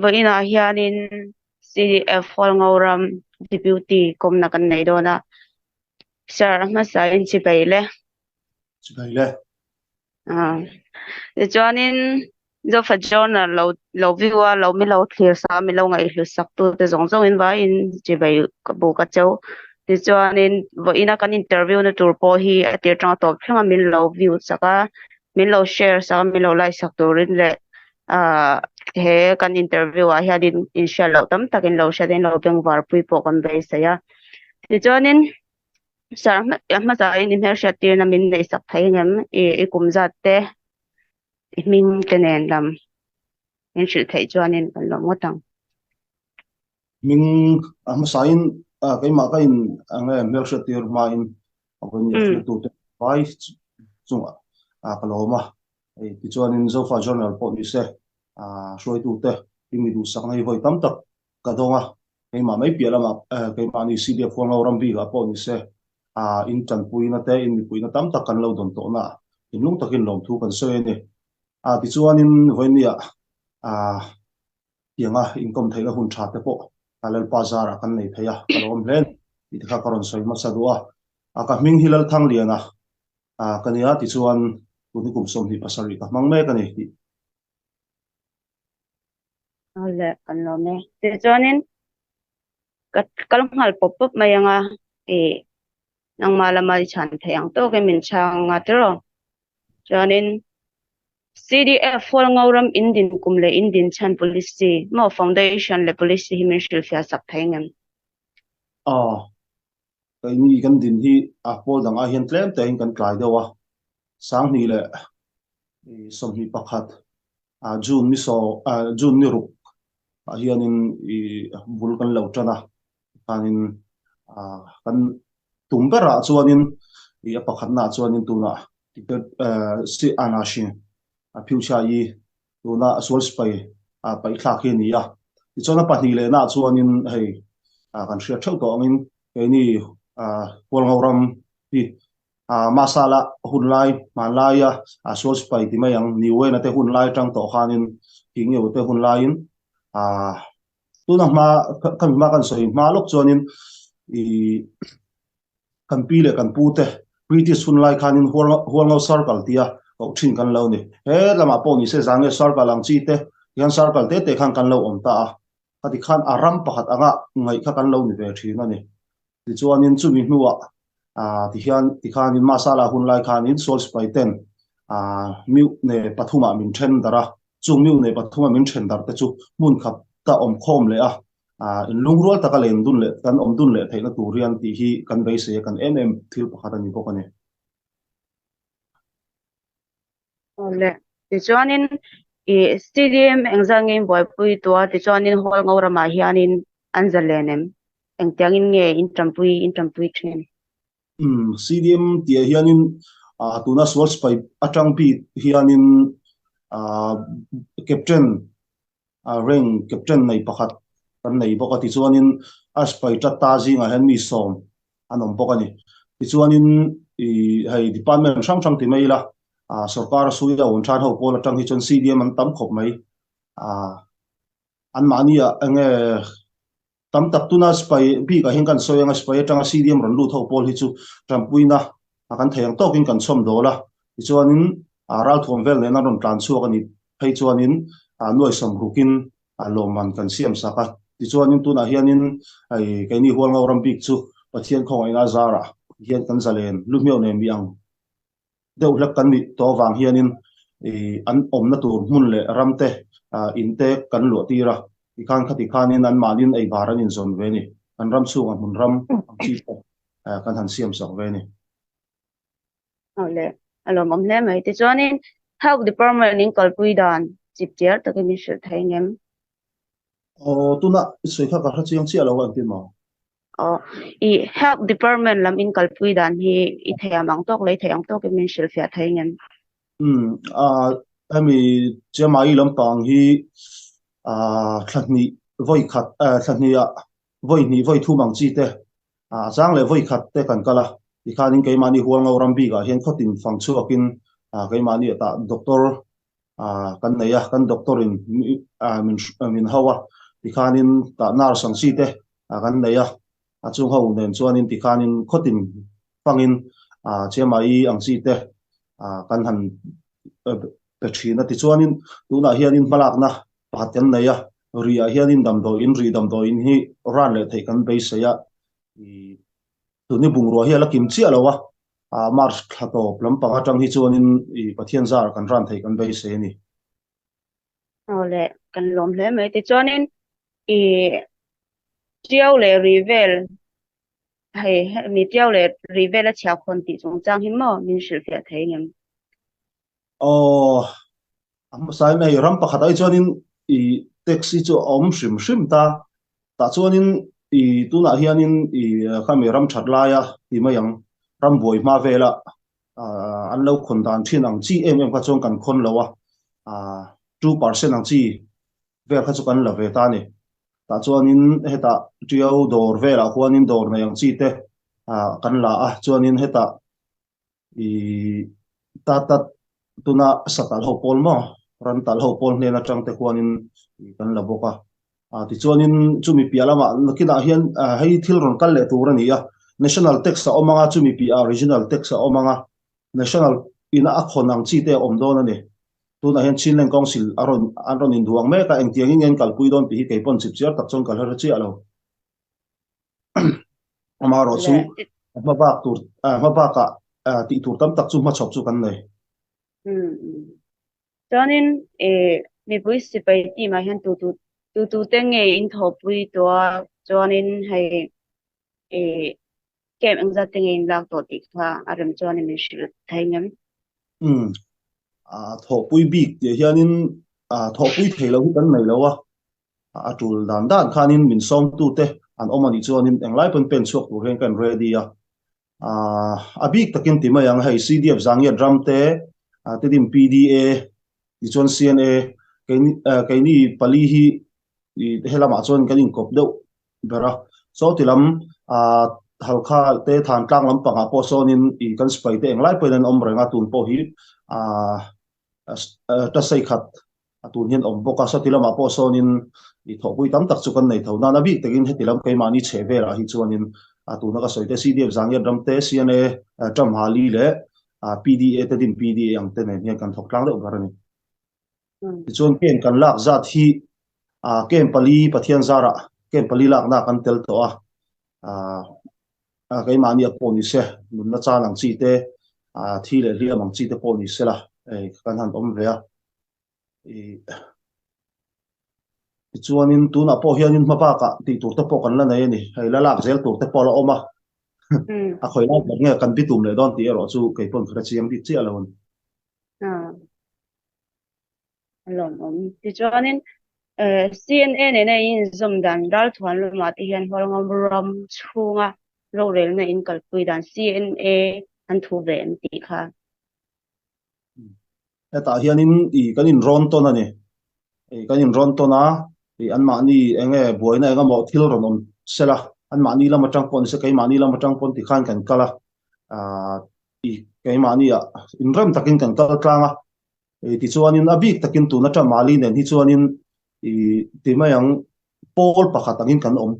voina hianin CDF hol ngauram deputy komna kan nei dona sir masa in chibaile Chibaile chuanin zo fa journal lo viewa lo mi lo clear sa mi lo ngai hlu sak tu te zong zong in va in chibai ka bu ka chau ti chuanin voina kan interview na tur po hi atir tang top thlanga min lo view saka min lo share sa mi lo like sak turin le he kan interview a hianin inshallah tam takin lo shadin lo beng var pui po kan be sa ya ti chuanin sar ma sa in her shatir na min nei sak thai ngam e kum za te min tenen lam in shil thai chuanin kan lo ngotang mình mà sai cái mà cái anh em merch tier mà in ông ấy phải tụt vai chung cái lo mà thì cho nên dấu pha journal po như thế rồi tụt thì mình đủ sáng nay với tấm tập cái đó mà cái mà mấy bia là mà cái mà ni CDF phong lâu ram bi cái po như thế in chân pui na te in pui na tấm tập kan lâu đồng tổ na in lung takin lòng thu kan soi này thì cho nên với nia tiếng income thấy là hun chặt thế po kalal bazar akan nei theya kalom len itikha karon soi ma sadua aka ming hilal thang liana kania ti chuan tuni kum som hi pasari ka mangme kani ti ole kan lo me ti chuanin kal ngal pop pop mayanga nang malamai chan thayang to ke min chang atro chuanin CDF hol ngauram indin kumle indin chan policy mo foundation le policy hi min shil fia sak thaingam cái ni kan din hi pol dang a hian tlem te in kan klai dewa sang ni le som hi pakhat june ni so june ni ru hian in bul kan lo tana kanin kan tumbera chuanin pakhat na chuanin tuna ticket si anashin future yi tuna sol spai pai thla khi ni ya ti chona pahni le na chuanin hei kan shia thau to angin cái ni hol ngauram hi masala hunlai malaya sol spai ti mai ang niwe na te hunlai tang to khanin king eu te hunlai in tuna ma kan ma kan soi ma lok chuanin kan pi le kan pu te british hunlai khanin hol ngau circle tia ko thin kan lo ni he lama po ni se zange circle ang chi te yan circle te khan kan lo om ta ati khan aram pakhat anga ngai kha kan lo ni ve thina ni ti chuanin chumi hnuwa ti khanin masala hunlai khanin sol spai ten miu ne pathuma min then dara chung miu ne pathuma min then dar te chu mun khap ta om khom le in lungrol taka len dun le kan om dun le theina turian ti hi kan bei se kan thil pakhat ani bokani ole ti chuanin stadium engzangin boipui to ti chuanin hol ngaurama hianin anzalenem engtiangin nge intrampui thin CDM tia hianin tuna source pai atang pi hianin captain rank captain nei pakhat kan nei boka ti chuanin aspai ta jinga hen mi som anom bokani ti chuanin hei department sang ti mai la sarkar suya on than ho pol atang hi chon CDM an tam khop mai an mania ange tam tak tuna spai bi ka hin kan soyang spai atang CDM ron lu tho pol hi chu tampuina akan thayang tokin kan som dola ti chuanin ral thom vel ne na ron tlan chu ani phei chuanin noi som rukin loman kan siam saka ti chuanin tuna hianin ai kai ni hol ngauram bik chu pathian khong ina zara hian kan zalen lumio ne miang deuh lak kan ni to wang hianin an om na tur mun le ramte inte kan lo tira ikhan khati khanin an manin ei baran in zon ve ni an ram chu an mun ram chi kan han siam sak ve ni ole alo mom le mai ti chuanin health department in kalpui dan chip chair takin min shil thaingam tuna soi kha ka chiang chi alo an ti ma health department lam in kalpui dan hi I thayamang tok le thayang tok min shil fia thaingam ami chemai lampang hi thani voi khat thani voi ni voi thu mang chi te chang le voi khat te kan kala ikhanin ke mani hual ngauram bi ga hian khotin fang chu akin ke mani ta doctor kan nei a kan doctor in min hawa ti khanin ta nar sang si te kan nei a chung ho nen chuanin ti khanin khotin pangin chema I ang si te kan han pe thina ti chuanin tuna hianin malak na pakhat kan nei a ri a hianin dam do in hi ran le thei kan be se ya I tuni bungrua hi ala kim chi alawa march khato lampang atang hi chuanin I pathian zar kan ran thei kan be se ni le kan lom hle mai ti chuanin I chiao le rivel hay mi chiao le rivel a chao khon ti chung chang hin mo min shil fia thei ngam sai mai ram pakhat ai chuanin I taxi chu shrim shrim ta chuanin tuna hianin khami ram that laia ti mayang ram boi ma vela an lo khon dan thin ang chi em ka chong kan khon lawa 2% ang chi vel kha chu kan la ve ta ni ta chuanin heta tiau dor vela huanin dor na yang chi te kan la chuanin heta I ta tuna satal ho pol mo ran tal ho pol ne na tang te huanin kan la boka ti chuanin chumi pialama nakina hian hei thil ron kal le tur ani national tax a omanga chumi pi regional tax a omanga national ina a khonang chi te om don ani tuna hian chinlen council aron in duang me ka engtiang ingen kalpui don pi ke pon chip chiar tak chong kal har chi alo amaro chu mabak tur mabaka ti tur tam tak chu ma chop chu kan nei chuanin mi pui si pai ti ma hian tu te nge in tho pui to chuanin hei kem angza te nge in lak to ti kha aram chuanin min shil thei ngam tho pui bik ti hianin tho pui theilo kan nei lawa atul dan khanin min som tu te an omani chuanin englai pen pen chuak tur hen kan ready abik takin ti mayang hei CDF zangya drum te tedim PDA ti chuan CNA kaini pali hi helama chuan kan in kop deuh bera so tilam halkha te than tlang lampanga po sonin kan spai te englai pen an om renga tun po hi ta sei khat tun hian om boka so tilama po sonin thopui tam tak chu kan nei thona na bik takin hetilam keimani chhevela hi chuanin tuna ka soite CDF zangya drum te CNA drum hali le PDA te din PDA ang te ne kan thok tlang deuh garani chuan ken kan lak zat hi ken pali pathian zara ken pali lak na kan tel to keimani a poni se nun na cha lang chi te thi le hliam ang chi te poni se la kan han om ve chuanin tuna po hianin mapaka ti tur te po kan la nei ni hei la lak zel tur te po la oma a khoi la nge kan bitum le don ti ero chu ke pon khra chiang ti chi alon alom ti chuanin CNN ne in zum dan dal thuan lu ma ti hian holngam ram chunga ro rel na in kalpui dan CNA an thu ve an ti kha ta hianin kanin ron to na ni kanin ron to na an ma ni enge boina enga mo thil ron om sela an ma ni lama tang pon se kai ma ni lama tang pon ti khan kan kala kai ma ni in ram takin kan kal tlanga ti chuanin abik takin tu na ta mali nen hi chuanin ti mayang pol pakhat angin kan om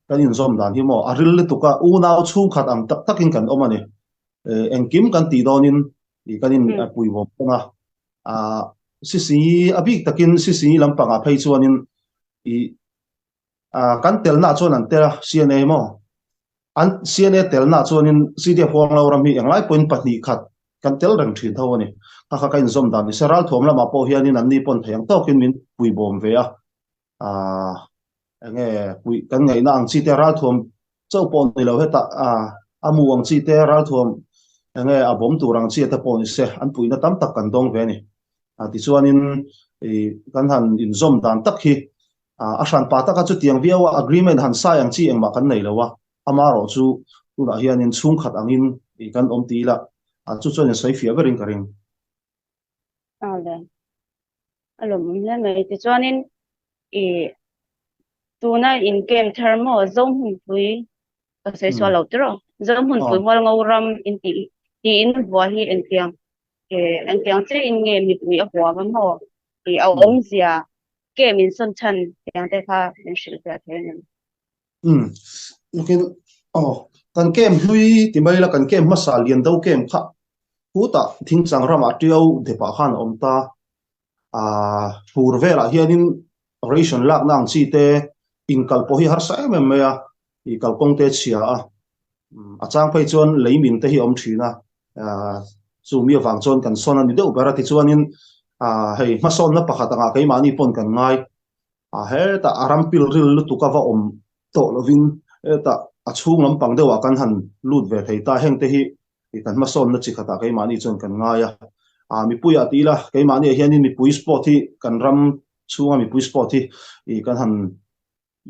kanin zom dan hi mo aril le tuka u naw chung khat ang tak takin kan om ani engkim kan ti donin kanin pui bom nga sisi abik takin sisi lampanga phei chuanin kan telna chuan an tela CNA mo an CNA telna chuanin CDF huang lo ram hi englai point pahni khat kan tel rang thin tho ani kha kain zom dan seral thom lama po hianin an ni pon theng tokin min pui bom ve enge pui kan ngai na ang chi te ral thom chau pon ni lo heta amu ang chi te ral thom enge abom turang chi te pon se an pui na tam tak kan dong ve ni ti chuanin kan han in zom dan tak hi asan pa taka chu tiang viawa agreement han sa yang chi engma kan nei lawa amaro chu tuna hianin chung khat angin kan om ti la chu chuan sei fia verin karing le alom le mai ti chuanin tuna in kem thermo zom hun pui ka sei so lo tro zom hun pui hol ngau ram in ti in bua hi en tiang anh tiếng chế in nghe mi tui a hua vam ho au ừ ong zia ke min son chan tiếng te kha min shil ta the nem ừ lekin oh kan kem hlui ti mai la kan kem masal lian do kem kha puta thing chang rama tiau de pa khan om ta a pur vela hianin ration lak nang chi te inkal po hi har sa em me ya I kal kong te chia a chang phei chuan leimin te hi om thina a chu mi wang chuan kan son ani deuh bara ti chuanin a hei ma son na pakhat anga keimani pon kan ngai a he ta aram pil ril lu tu ka va om to lovin ta a chung lampang deuh kan han lut ve thei ta heng te hi kan ma son na chi khata keimani chuan kan ngai a mi puya ti la keimani hianin mi pui sport hi kan ram chunga mi pui sport hi kan han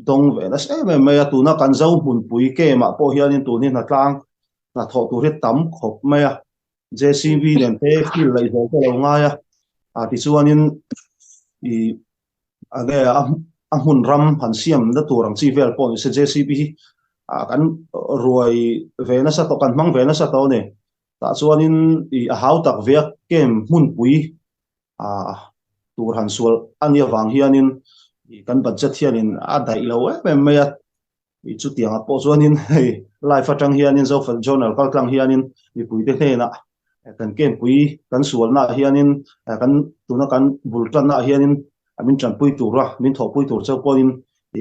dong ve na se me me tu na kan zo hun pui ke ma po hianin tu ni na tlang na tho tu ri tam khop me JCB nen te fil lai zo ko lo nga a ti chuanin I age a hun ram han siam na turang chi vel pon se JCB a kan ruai ve na sa to kan mang ve na sa to ne ta chuanin a hau tak ve kem hun pui a tur han sual ania wang hianin kan budget hianin a dai lo me chu tiang po chuanin hei life atang hianin zo fal journal kal tlang hianin mi pui te the na kan kem pui kan sual na hianin kan tuna kan bultan na hianin amin chan pui tur ra min tho pui tur chau ponin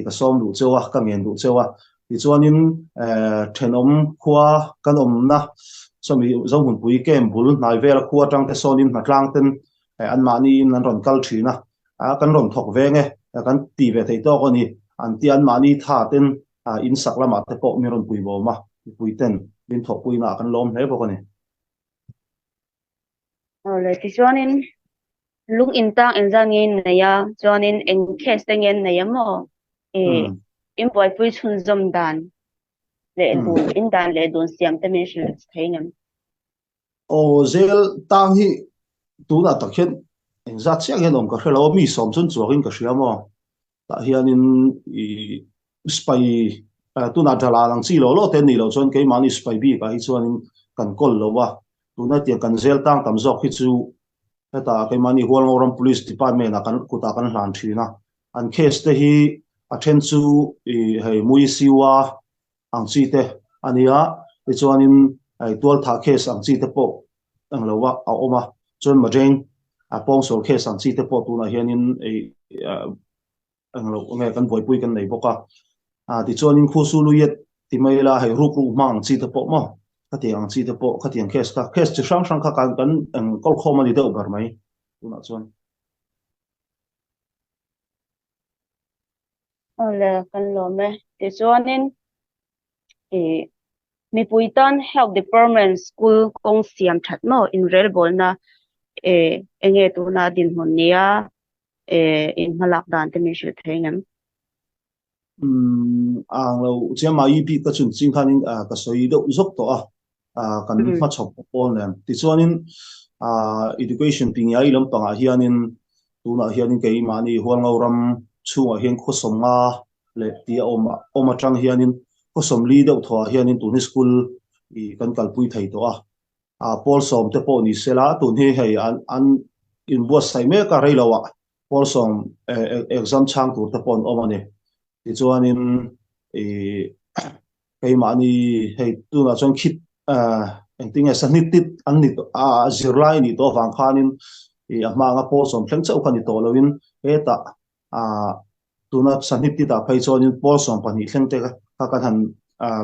ka som du chewa ka ngen du chewa ti chuanin thenom khua kan om na somi zo hun pui kem bul nai vel khua tang te sonin na tlang ten an mani nan ron kal thina a kan ron thok ve nge kan ti ve thei to ko ni an ti an mani tha ten in saklama te po mi ron pui bo ma pui ten min thok pui na kan lom hle bo ko ni le ti chuanin lung in tang en zangin na ya chuanin en case tengen na ya mo in boy pui chun zom dan le dun in dan le dun siam te min shil thei nem o zel tang hi tu na takhen en za chiang hen om ka hrelo mi som chun chuakin ka hriamo ta hianin I spy tu na dala lang chi lo lo te ni lo chon ke mani spy bi ka hi chuanin kan kol lo wa tu na ti kan zel tang tam zok hi chu ta ke mani hol ngoram police department na kan kuta kan hlan thina an case te hi athen chu hei mui siwa ang chi te ania ti chuanin ai tual tha case ang chi te po ang lo wa a oma chon ma jeng a pong sol case ang chi te po tu na hianin ang lo nge kan voi pui kan nei boka ti chuanin khu su lu yet ti mai la hai ru ku mang chi te po mo ka tiang chi te po ka tiang case chi sang sang kha kan ang kol khoma ni deuh bar mai tu na chuan le kan lo me ti chuanin mi pui tan health department school kong siam that mo in rel bol na enge tu na din hon nia in malak dan te min shil thei nem ang lo chiam mai pi ka chun ching khanin ka soi deuh zok to kan ma chhop pon len ti chuanin education ping ai lam panga hianin tuna hianin ke mani hual ngoram chunga hian khosonga le ti oma tang hianin khosom li deuh thwa hianin tuni school kan kalpui thei to pol som te po ni sela tun hi hei an in bo sai me ka rei lawa pol som exam chang tur te pon omani ti chuanin ke mani hei tuna chon khit engting esa nitit an nit zirlai ni to wang khanin amanga pol som thleng chau khani to lovin eta tuna saniti ta phei chonin pol som pani thleng te ka kan han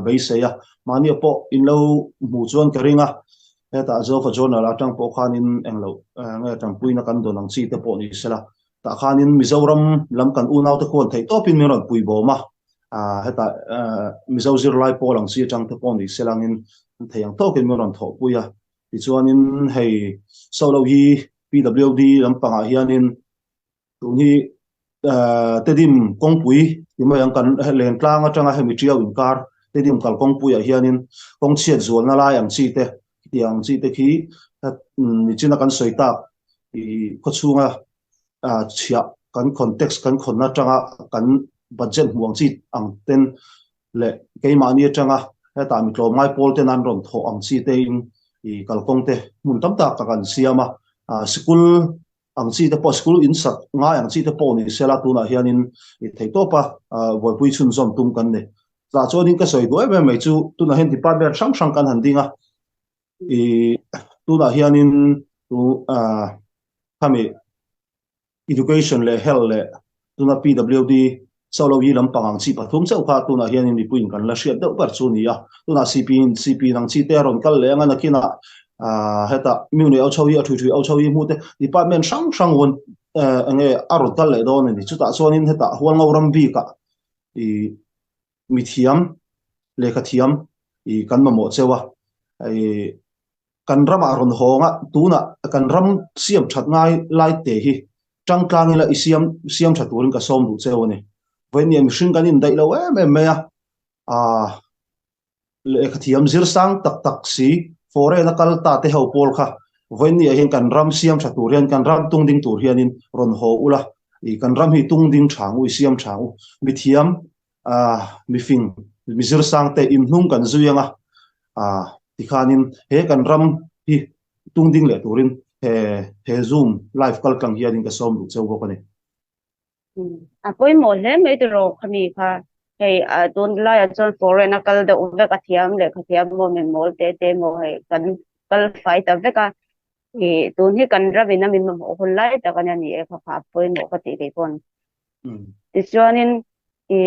beiseya mani po in lo mu chuan ka ringa eta zo fa journal atang po khanin englo nge tang puina kan donang chi te po ni sela ta khanin mizoram lam kan unaw te kon thei topin mi ron pui bo ma heta mizo zir lai po lang chi tang te po ni selangin theiang tokin mi ron tho puya ti chuanin hei solo hi PWD lam panga hianin tu hi tedim kongpui ti mai ang kan len tlang atanga hemi triau in kar tedim kal kongpui hianin kong chiat zual na lai ang chi te tiang chi te khi ni china kan soita I ko chunga chia kan context kan khonna tanga kan budget huang chi ang ten le ke mani tanga ta mi tlo mai pol ten an ron tho ang chi te in i kalkong te mun tam ta ka kan siama school ang chi te po school in sak nga ang chi te po ni sela tu na hianin i thei to pa voi pui chun zom tum kan ne za cho din ka soi do em mai chu tu na hen department sang sang kan han dinga i tu na hianin tu kami education le health le tu na PWD solo yi lam pangang chi pathum chau kha tu na hianin mi puin kan la hriat deuh par chu ni a tu na CP nang chi te ron kal le anga na kina heta mi ne au chawi a thui au chawi mu te department sang sang won ange arut kal le don ni chu ta chuanin heta hual ngauram bi ka i mithiam le khathiam i kan ma mo chewa ai kan ram a ron honga tuna kan ram siam that ngai lai te hi tang tlang la siam that turin ka som du chewani when yem shin kan in dai lo me ya a le khathiam zir sang tak tak si fore na kal ta te ho pol kha when ni hen kan ram siam that turian kan ram tung ding tur hianin ron ho ula i kan ram hi tung ding thang u siam thang u mithiam mi fing mi zir sang te im hnung kan zuyanga tikhanin he kan ram hi tung ding le turin he zoom live kal kang hianin ka som du cheu bok ani poi mo le me de ro khani kha hei don la ya chon foreign kal de uve ka thiam le ka thiam mo me mol te mo hei kan kal fai ta ve ka e don hi kan ra bina min mo hol lai ta kan ni e kha poi mo ka ti ke kon ti chuanin e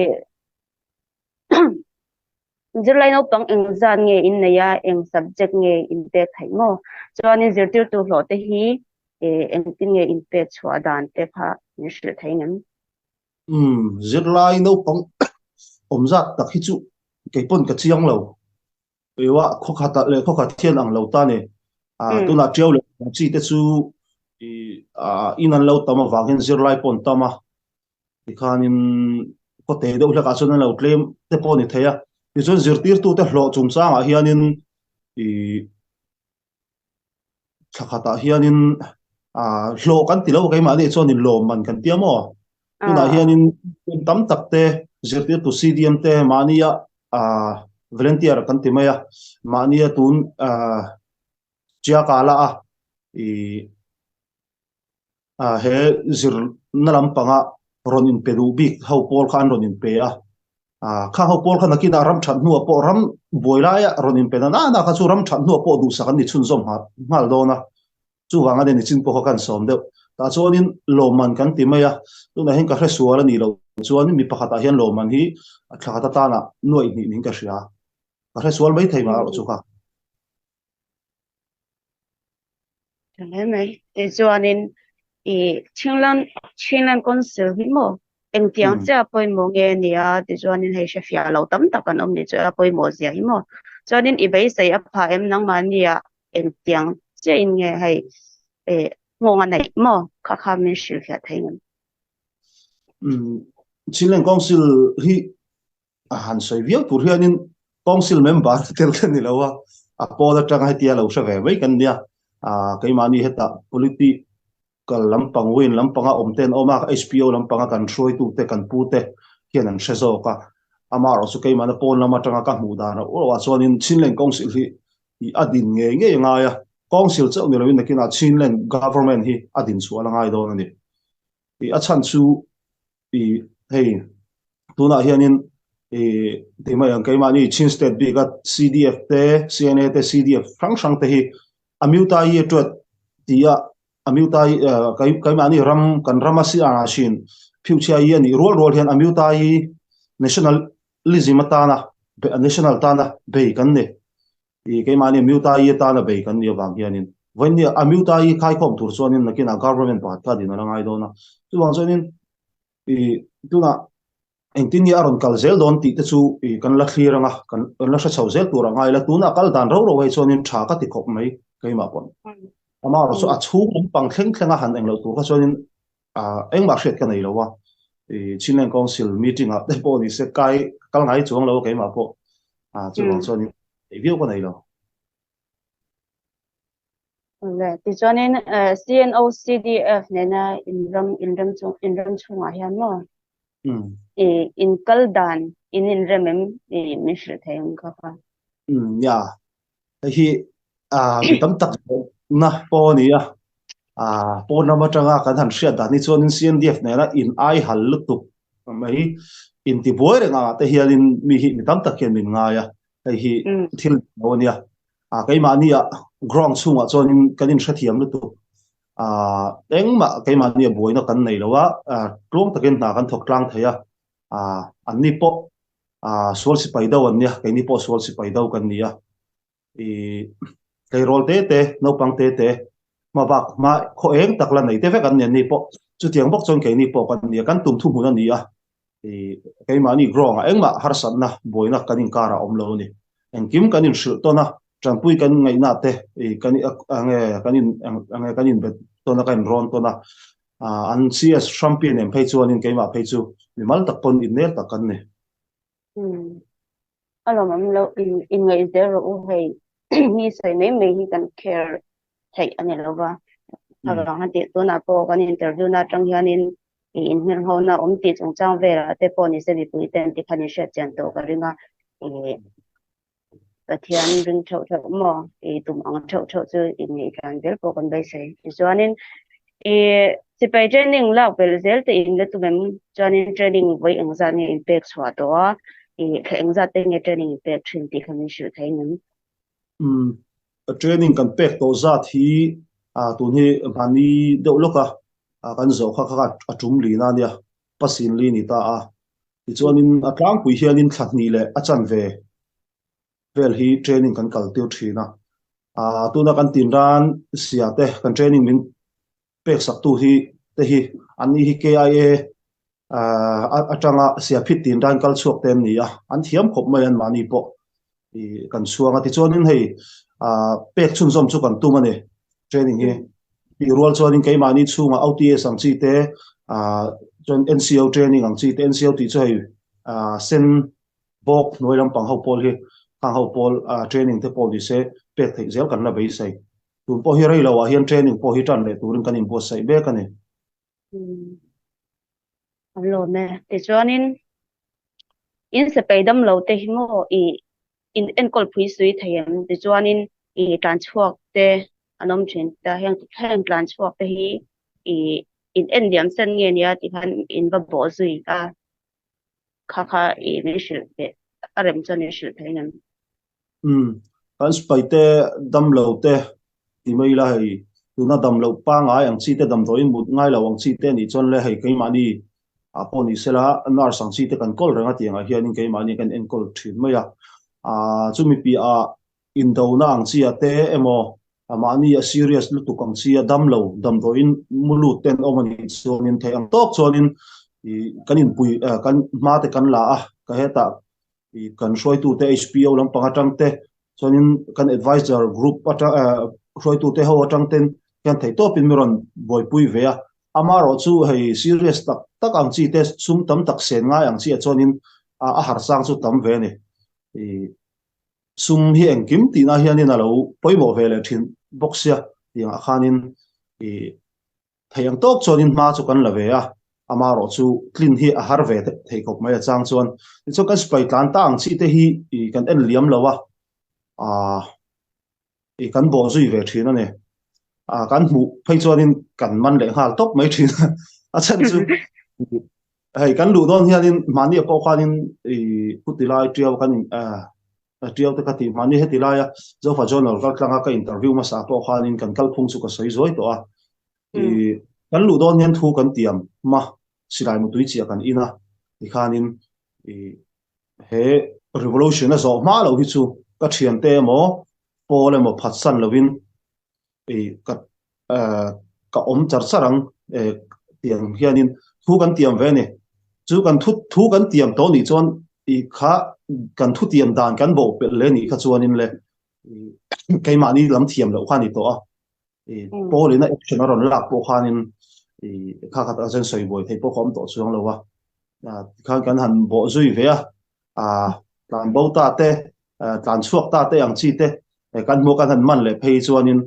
zirlai no pang eng zan nge in na ya eng subject nge in te thai mo chuanin zirtir tu hlo te hi eng tin nge in pe chua dan te kha ni shil thai ngam zirlai no pang omzat tak hi chu ke pon ka chiang lo ewa khokha le khokha thian ang lo ta ne tu na treu le chi te chu i in an lo tama wangin zirlai pon tama tikhanin ko te do la ka chon lo claim te pon ni theya ti chon zirtir tu te hlo chung chang a hianin i thakata hianin hlo kan ti lo kai ma ni chon in lo man kan tiamo tu na hianin tam tak te zirtir tu CDM te mania volunteer kan ti maya mania tun chia kala i he zir nalam panga ronin pedu bik hau pol khan ronin pe kha hau pol khan akina ram that nu po ram boila ya ronin pe na kha chu ram that nu po du sakan ni chun zom ha mal dona chu wanga de ni chin po kan som de ta chuanin loman kan ti maya tu na hen ka hre suala ni lo chuanin mi pakhata hian loman hi thakata ta na noi ni ning ka hria ka hre sual mai thei ma chu kha thế này để cho nên Chinlan Council hi mo eng tiang cha poi mo nge ni để cho nên hay shafia lo tam tak an om ni cha poi mo zia hi mo cho nên i bai sai apa em nang man ni eng tiang cha in nge hay ngo nga nei mo kha kha min shil kha thai ngam Chinlan Council hi han soi viau tur hianin council member tel kan ni lawa po da tang hai tia lo sha ve mai kan dia kai mani heta political lampang win lampanga omten oma HPO lampanga kan throi tu te kan pu te hian an hrezo ka amar osu kai mana pon lama tanga ka mu da na o wa chuanin Chinlan Council hi i adin nge nga ya council chau ni lawin nakina Chinlan government hi adin chu ala ngai don ani i achan chu i hei tuna hianin timay ang kay mani Chin State bi gat CDF te CNA te CDF frang sang te hi amiutai etwat tia amiutai kay mani ram kan ramasi anashin future ye ni rol hian amiutai nationalism atana national tana be kan ne kay mani amiutai tana be kan ni wang hianin when ni amiutai khai khom tur chuanin nakina government pat ka din ala ngai dona tu wang chuanin tuna eng tin ya ron kal zel don ti te chu kan la clear anga kan la sa chau zel tur anga ila tuna kal dan ro ro hei chonin tha ka ti khop mai kai ma pon ama ro chu a chu pang thleng thlenga han eng lo tur ka chonin eng ma hret ka nei lo wa Chinlan Council meeting a te po ni se kai kal ngai chuang lo kai ma po chu wang chonin view ka nei lo thì cho nên CNO CDF này na in ram chung à hian mo in kaldan in remem mi shil thai ang ka ya hi mi tam tak na po ni po na ma tanga kan han hriat dan ni chuan in CNDF ne na in ai hal lu tu mai in ti boy renga te hian in mi hi mi tam tak hian min nga ya hi thil no nia kai ma ni ground chunga chuan in kan in hrathiam lu tu engma kai ma ni boy na kan nei lowa tlong takin na kan thok tlang theya an ni po sual si pai dau an nia kai ni po sual si pai dau kan nia i kai rol te no pang te ma bak ma kho eng takla nei te ve kan ni po chu tiang bok chon kai ni po kan nia kan tum thu mun ani kai ma ni grong engma har san na boy na kan in kara om lo ni engkim kan in shru to na trampui kan ngai na te kan ange kan in bet to na kan ron to na an CS champion em phei chuan in kai ma phei chu mi mal tak pon in ner tak kan ni alo mam lo in ngai zero u hei mi sai nei me hi kan care thei ani lo ba aga ha te to na po kan interview na tang hian in hmel ho na ti chung chang ve ra te po ni se mi pui ten ti khani sha chan to ka ringa ka thian ring thau thau mo tum ang thau thau chu in nei kan vel po kan bai sei chuanin si pai training la pel zel te in le tu mem chuanin training voi ang za ni impact chwa to kheng za te nge training impact thin ti khani shu thai nam training kan pek to za thi tu ni mani deuh loka kan zo kha kha atum li na nia pasin li ni ta ti chuanin atlang pui hian in thlat ni le achan ve vel hi training kan kal tiu thina tu na kan tin ran sia te kan training min pek sak tu hi te hi ani hi KIA atanga sia phit tin ran kal chuak tem ni an thiam khop mai an mani po kan suanga ti chuanin hei pek chun zom chu kan tu mani training hi pi rual chuanin kai mani chunga OTS ang chi te chon NCO training ang chi te NCO ti chu hei sen bok noiram pang ho pol hi pang ho pol training te pol di se pek thei zel kan la bei sai tu po hi rei lawa hian training po hi tan le turin kan in bo sai be kan ni lo me ti chuanin in se peidam lo te hi mo in enkol phui sui thayam ti chuanin transfer te anom thin ta heng transfer te hi in endiam san nge nia ti khan in ba bo zui ka kha mi shil te arem chon ni shil thainam kan spai te dam lo te ti mai la hei tu na dam lo pa ngai ang chi te dam roi mut ngai lo ang chi te ni chon le hei kai mani poni sela nar sang chi te kan kol ranga ti anga hian in kai mani kan enkol thin mai chumi pi in do na ang chi te emo amani serious lu tu kang chi dam lo dam do in mulu ten omani chonin thei ang tok chonin kanin pui kan ma te kan la ka heta kan shoi tu te HPO lam panga tang te chonin kan advisor group ata shoi tu te ho atang ten kan thei to pin miron boi pui ve amaro chu hei serious tak ang chi te sum tam tak sen nga ang chi chonin a har sang chu tam ve ni sum hi engkim ti na hianin alo poimo vele thin boxia yang khanin theiang tok chonin ma chu kan la ve amaro chu clean hi a har ve thei kop mai chang chuan chu kan spai tlan ta ang chi te hi kan en liam lawa kan bo zui ve thina ne kan mu phei chuanin kan man le hal tok mai thin a chan chu hei kan lu don hianin mani po khanin putilai trial kan trial te kati mani hetilaya zo fa journal kal tlanga ka interview ma sa po khanin kan kal phung chu ka sei zoi to kan lu don hian thu kan tiam ma silai mu tui chia kan ina ti khanin he revolution a zo ma lo hi chu ka thian te mo pole mo phatsan lovin ka om char charang tiang hianin thu kan tiam ve ni chu kan thu kan tiam to ni chon kha kan thu tiam dan kan bo pe le ni kha chuanin le kai ma ni lam thiam lo khani to pole na action ron la po khanin kha kha ta chen soi boy thei po khom to chuang lo wa kha kan han bo zui ve tlan bo ta te tlan chuak ta te ang chi te kan mo kan han man le phei chuanin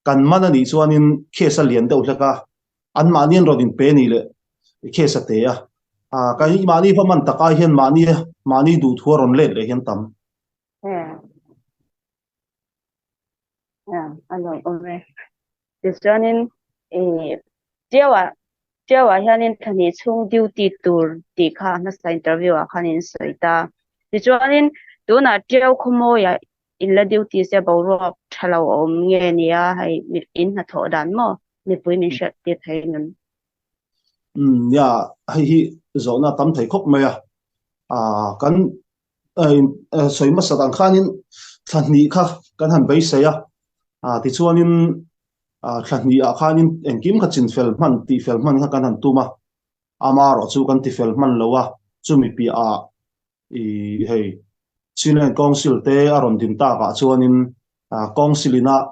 kan man ani chuanin khesa lian deuh hlaka an manin rodin pe ni le khesa te kai mani phaman taka hian mani du thuaron le hian tam anh nói ổn rồi cho nên chiều chiều hiện nên thằng này chung duty tour đi khá nó sai interview à khá nên sợi ta cho nên tôi nói chiều không mua ya in là duty sẽ bảo rồi thay lao nghe nia hay mình in là thọ đàn mà mình phải mình sẽ tiếp thấy nên ya hi zona tam thei khop mai kan soi ma satang khanin thani kha kan han bei se ti chuanin thani a khanin engkim kha chin fel man ti fel man kha kan han tuma amaro chu kan ti fel man lowa chumi pi i hei Chilean council te aron dim ta ka chuanin councilina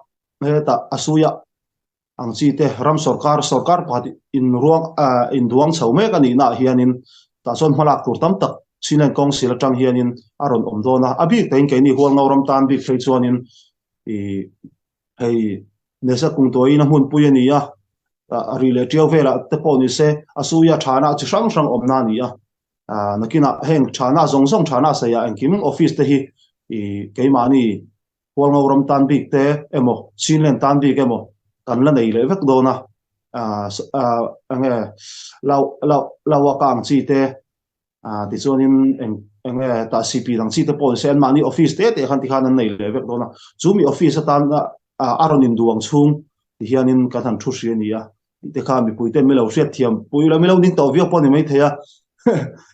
heta asuya ang chi te ram sarkar phat in duang chaume ka ni na hianin ta chon malak tur tam tak Chilean council atang hianin aron omdona abi tein ke ni hual ngauram tan bi thei chuanin i hei nesa kung toi na hun pui ni relative vela te poni se asuya thana chi sang omna ni nakina heng thana zong thana sa ya engkim office te hi i keimani hual ngauram tan bi te emo Chilean tan bi emo kan la nei le vek dona ange lau kang chi te ti chuanin enge ta cp dang chi te pon sen mani office te khan ti khan an nei le vek dona chumi office atan aron in duang chung ti hianin ka than thu hria nia te kha mi puite mi lo hriat thiam pui lo mi lo ning to vio pon mai theya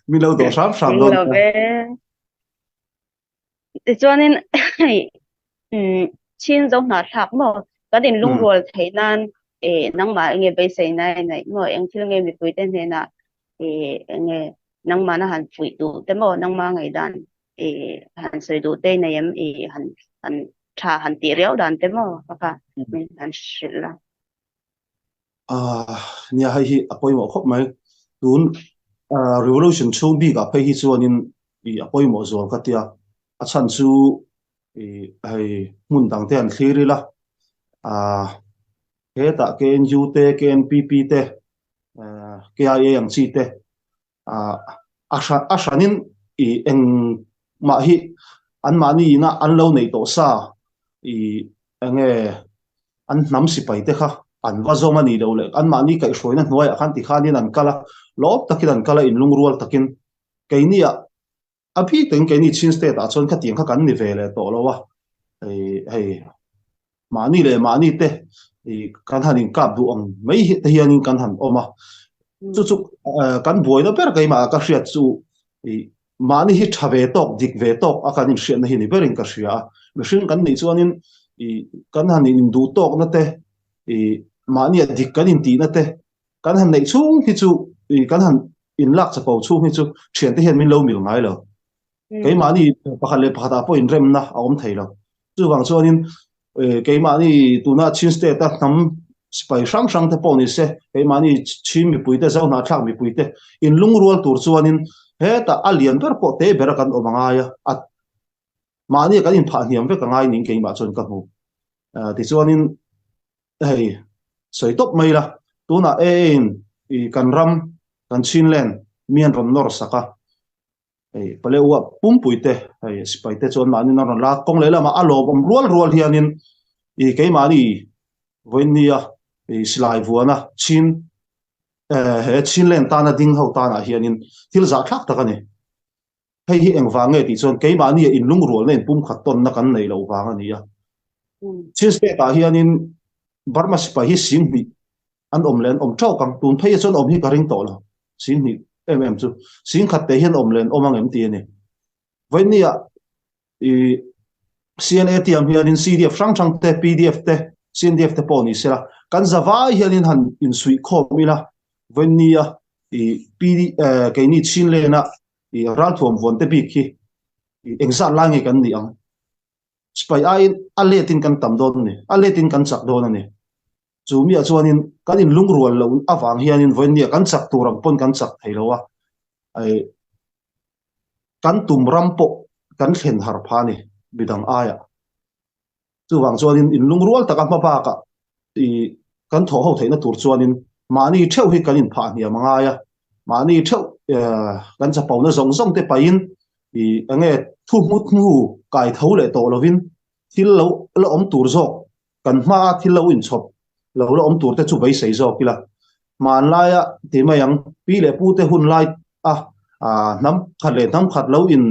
mi lo do sam mình don là về cho nên chin giống nó thắc mà cái đến lung rồi thấy nan năng mà nghe bây giờ này này mà anh chưa nghe bị quỷ tên thế nào nghe năng mà nó hẳn quỷ đủ thế mà năng mà ngày đàn hẳn sợi đủ tên này em hẳn hẳn trà hẳn tỉ réo đàn thế mà cả mình hẳn xịt là nia hai hi apoi mo khop mai tun revolution chung bi ga pe hi chuanin i apoi mo zol ka tia a chan chu hei mun dang te an thlir la he ta KNU te KNPP te KIA ang chi te ashanin i eng ma hi an mani na an lo nei to sa i ange an nam si pai te kha an wa zoma ni lo le an mani kai hroina hnuai khan ti khanin an kala lop takin an kala in lungrual takin keinia aphi teng keini chin state a chon kha tiang kha kan ni vele to lo wa hei mani le mani te kan hanin kap du ong mai te hianin kan han oma chu kan boi da per kai ma ka hriat chu mani hi thave tok dik ve tok akanin hriat na hi ni berin ka hria mihring kan nei chuanin kan hanin du tok na te mani dik kan in ti na te kan han nei chung hi chu kan han in lak cha pau chung hi chu thian te hian min lo mil ngai lo cái mani pakhat le pakhat a po in rem na a om thei lo chu wang chuanin cái mani tuna chin state ta nam spai sang te poni se cái mani chim mi puite zau na thak mi puite in lungrual tur chuanin he ta alian ber po te ber kan omanga ya at mani kan in pha hiam ve ka ngai ning ke ma chon ka mu ti chuanin hei soi top mai la tuna i kan ram kan chinlen mian ron nor saka pale wa pum puite spai te chon mani na ron la kong le la ma alo bom rual hianin i ke mani voinia slai vuana chin he chinlen tana ding ho tana hianin thil za thak takani hei hi engwange ti chon ke mani in lungrual nen pum khat ton na kan nei lo wanga nia chin spe ta hianin barma spai hi sim ni an omlen om thau kang tun phei chon om hi karing to lo sin ni chu sin khat te hian omlen omang em ti ni voinia CNA tiam hianin CDF sang te PDF te CNDF te poni sela kan zawai hianin han in sui khomila voinia PD ke ni chinlena ral thom von te bik hi engza langi kan ni ang spai ain aletin kan tam don ni aletin kan chak don ani chumi a chuanin kan in lungrual lo awang hianin voinia kan chak turam pon kan chak theilowa ai kan tum rampo kan thlen har phani bidang aya chu wang chuanin in lungrual taka ma ba ka kan tho ho theina tur chuanin mani theu hi kan in pha hnia manga ya mani theu kan cha pauna zong te pain ange thu mut mu kai tho le to lovin thil lo om tur zo kan ma thil lo in chop lo tur te chu bai sei zo kila man lai a ti mai yang pi le pu te hun lai nam khat le nam khat lo in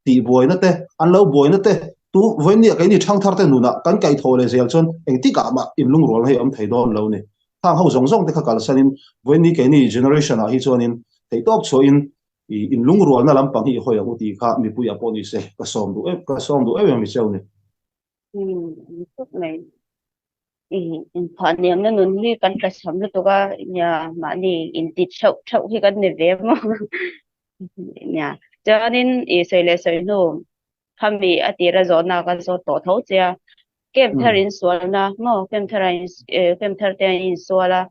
ti boi na te an lo boi na te tu voi ni cái ni thang thar te nu na kan kai tho le zel chon eng ti ka ma in lung rol hei thei don lo ni thang ho zong zong te kha kal sanin voi ni cái ni generation a hi chonin thei top cho in lung rol na lam pang hi hoi ang ti kha mi pu ya po ni se ka som du e mi cheu ni Lúc này in phản niệm nó nun hi kan ka sam lu to ka nya ma ni in ti chau chau hi kan ne ve mo nya cho nên soi le soi no kami atira zona ka zo to tho cha kem tharin sual na mo kem thar te in suala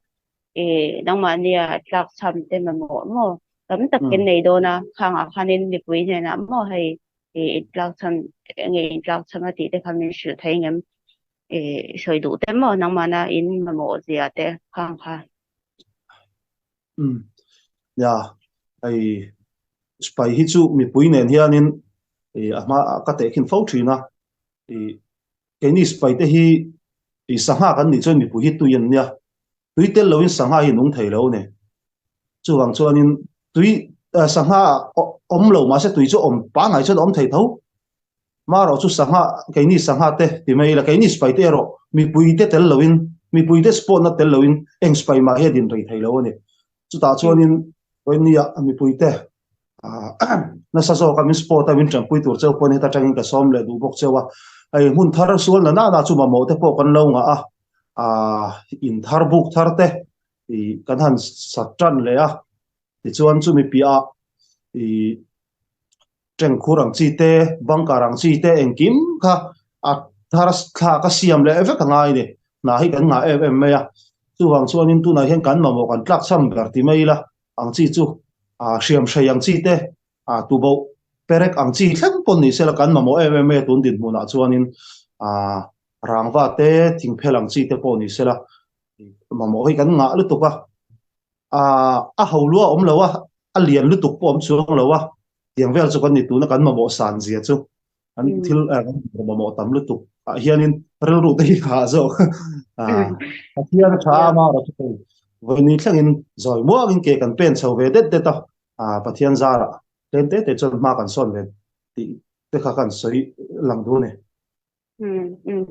nang ma ni a tlak sam te ma mo tam tak ken nei do na khang a khanin ni pui ne na mo hai tlak sam nge tlak sam ati te khamin shu thai ngam soi du te mo nang ma na in ma mo zia te khang kha ya ai spai hi chu mi pui nen hianin ama ka te khin fo thina cái ni spai te hi sangha kan ni chon mi pui hi tu yen nia tui tel lo in sangha hi nung thei lo ne chuwang chuanin tui sangha om lo ma se tui chu om pa ngai chon om thei tho ma ro chu sangha cái ni sangha te ti mai la cái ni spai te ro mi pui te tel lo in mi pui te sport na tel lo in eng spai ma he din rei thei lo ne chu ta chuanin oi ni a mi pui te na sa zo ka min sport a min tram pui tur cheu pon he ta tangin ka som le du bok chewa ai mun thar sual na chu ma mo te po kan lo nga in thar buk thar te kan han satran le ti chuan chu mi pia treng khurang chi te bangkarang chi te engkim kha thar kha ka siam le eve ka ngai ni na hi kan nga em me chuwang chuanin tu na hian kan ma mo kan tlak sam ber ti mai la ang chi chu siam sayang chi te tu bo perek ang chi thlang pon ni sela kan ma mo em me tun din muna chuanin rangwa te thingphelang chi te pon ni sela ma mo hi kan nga lu tu ka hawlua om lo a lian lu tu pom chuang lo tiang vel chu kan ni tu na kan ma mo san zia chu an thil ma mo tam lu tu hianin rel ru te hi kha zo hian tha ma ra chu voi ni thlangin zoi mo in ke kan pen chho ve det ta pathian zara ten te chon ma kan son ve ti te kha kan soi lang du ne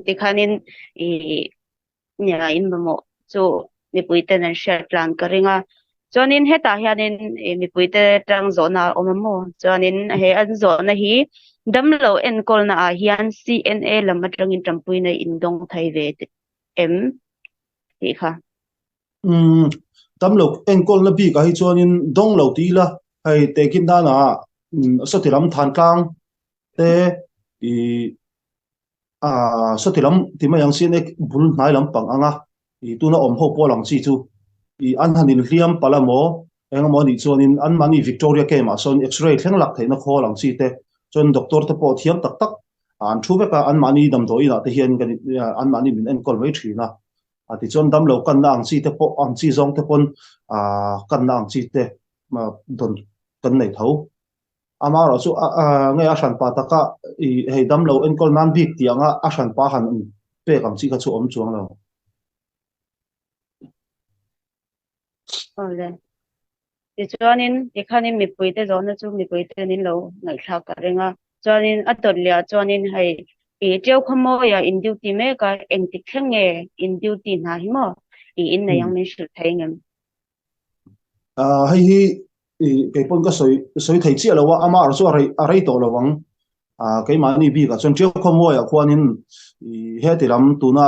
ti khanin nya in mo chu mi pui te nan share plan ka ringa chonin heta hianin mi pui te tang zona omamo chonin he an zona hi damlo en kolna a hian CNA lamatangin tampui na indong thai ve em ti kha tamlo en kolna bi ka hi chonin dong lo ti la hai te kin da na sotiram than tlang te i sotiram ti ma yang sin ek bul nai lam pang anga tu na om ho po lang chi chu an hanin hliam palamo engmo ni chonin an mani Victoria ke ma son x-ray thleng lak theina kho lang chi te chon doctor te po thiam tak tak an thu ve ka an mani dam doi na te hian kan an mani min en kol mai thina ti chon dam lo kan na ang chi te po ang chi zong te pon kan na ang chi te ma don kan nei tho ama ro chu ngai a san pa ta ka hei dam lo en kol nan bik tianga a san pa han pe kam chi ka chu om chuang lo ole ti chuanin ti khanin mi pui te zona chu mi pui te nin lo ngai thla ka renga chuanin aton lia chuanin hei teu khamo ya in duty me ka eng ti thlenge in duty na hi mo in na yang min shu thai ngam hei hi ke pon ka soi thei chi lo wa ama ro chu a rei to lo wang ke ma ni bi ka chon teu khamo ya khwanin he ti ram tu na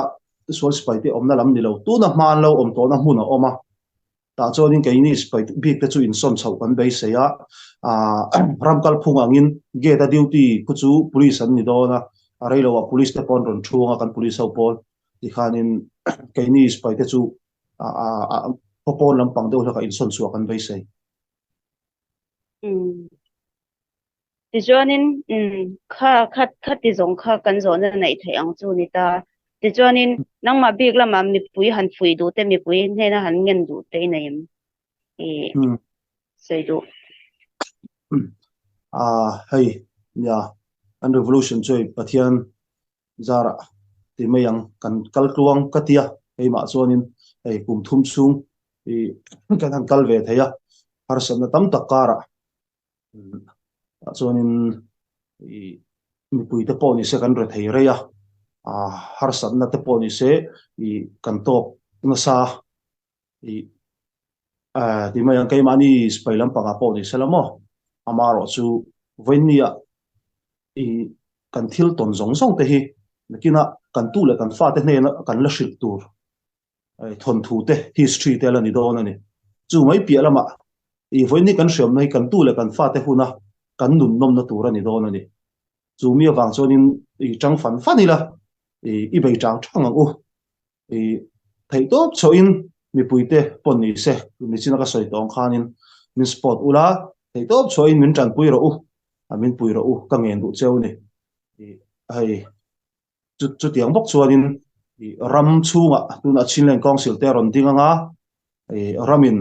sol spai te om na lam ni lo tu na man lo om to na hmun a oma ta chonin ke ni spai bik te chu in som chho kan bei se ya ramkal phung angin ge ta duty ku chu police an ni do na arei lo wa police te pon ron thunga kan police ho pon ti khanin ke ni spai te chu popon lampang deuh laka in son suak kan bei se ti chuanin kha ti zong kha kan zona nei thei ang chu ni ta ti chuanin nangma bik lama mi pui han phui du te mi pui hena han ngen du te nei sei du hei ya an revolution choi pathian zara ti mai yang kan kal tuang ka tia ei ma chuanin ei kum thum chung i kan han kal ve theya har san na tam takara chuanin i mi pui te pawh ni se kan re thei reia har san na te pawh ni se i kan tok na sa i ti mai yang keimah ni spai lampang a pawh ni se lamo amaro chu voinia i kan thil ton zong zong te hi nakina kan tu le kan fa te hne na kan la hrit tur thon thu te history te la ni don ani chu mai pia lama i voini kan hriam nei kan tu le kan fa te huna kan nun nom na tur ani don ani chu mi awang chuanin i tang fan fanila i bei tang thang ang u i thei top choin mi puite pon ni se mi china ka soi tong khanin min sport ula thei top choin min tran pui ro u min pui ro u ka ngen du cheu ni ai chu tiang bok chuanin ram chunga tuna chinlen council te ron dinga nga ramin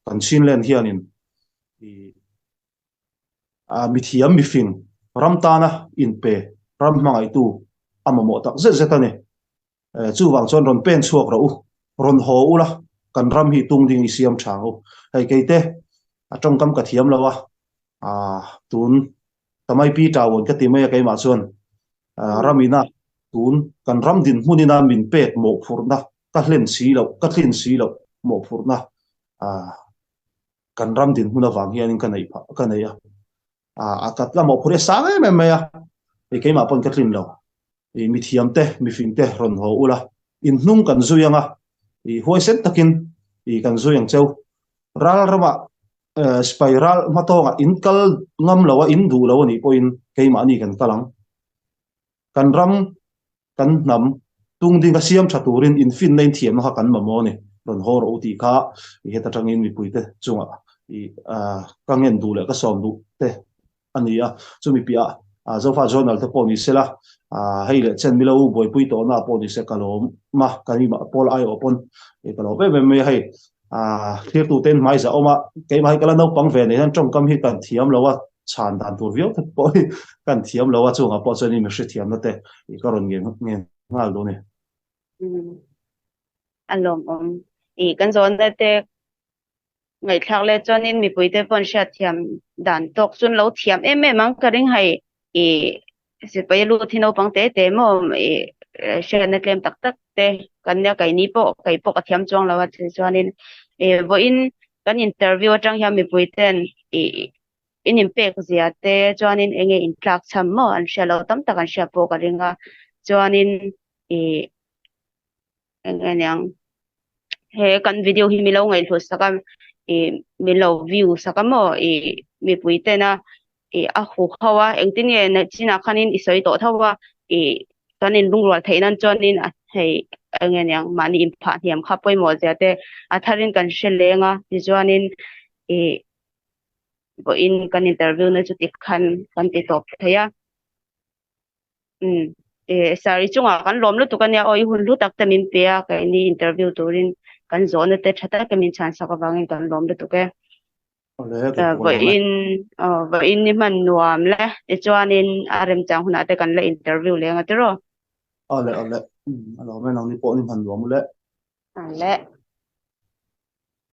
kan chinlen hianin mi thiam mi fing ram tana in pe ram mangai tu amamo tak zetani chu wang chon ron pen chuak ro u ron ho ula kan ram hi tung ding i siam thang u hei keite atong kam ka thiam lawa tun tamai pi tawon ka ti mai kai ma chuan ramina tun kan ram din hunina min pet mo phurna ka hlen si lo mo phurna kan ram din huna wang hianin ka nei akat la mo phure sa me me ya e ke ma pon ka trin lo mi thiam te mi fing te ron ho ula in hnung kan zuyanga hoi sen takin kan zuyang cheu ral rama spiral matonga in kal ngam lawa in du lawa ni point ke ma ni kan kalang kan ram kan nam tung ding ka siam thaturin in fin nei thiam ha kan mamo ni ron hor o ti kha heta tangin mi puite chunga ka ngen du le ka som du te ania chumi pia zofa journal te poni sela heile chen milo boy pui to na poni se kalom ma kani ma pol ai opon e kalo be me hei clear tu ten mai za oma ke mai kala no pang ve ne han trong kam hi kan thiam lawa chan dan tur viau te poi kan thiam lawa chunga po chani me hri thiam na te i karon nge ngal do ne alom kan zon da te ngày khác lệ cho nên mình bây giờ vẫn sẽ thiam đàn tóc xuân lâu thiam em mang cái rinh hay sẽ bây lúc thì nó bằng tế mà sẽ nên làm tắc tắc tế cái nhà cái bộ cái thiam trong là cho nên với in cái interview trong nhà mình bây giờ in impact gì tế cho nên anh in plug chăm mà anh sẽ lâu tắm tắc anh sẽ bộ cái rinh cho nên anh yang cái video hi mình lâu ngày thôi sao mi lo view sakamo mi puite na a khu khawa engtin nge na china khanin isoi to thawa kanin lungrol theinan chonin a hei angen yang mani impha hiam kha poi mo jate atharin kan shelenga ti chuanin bo in kan interview na chuti kan ti top thaya sari chunga kan lom lu tu kan ya oi hun lu tak tamin pe a ka ni interview turin kan zone te thata ka min chan sa ka wangin kan lom lu tu ke và in ni man nuam le e chuanin arem chang huna te kan le interview le nga tero ale alo me nang ni po ni han nuam le le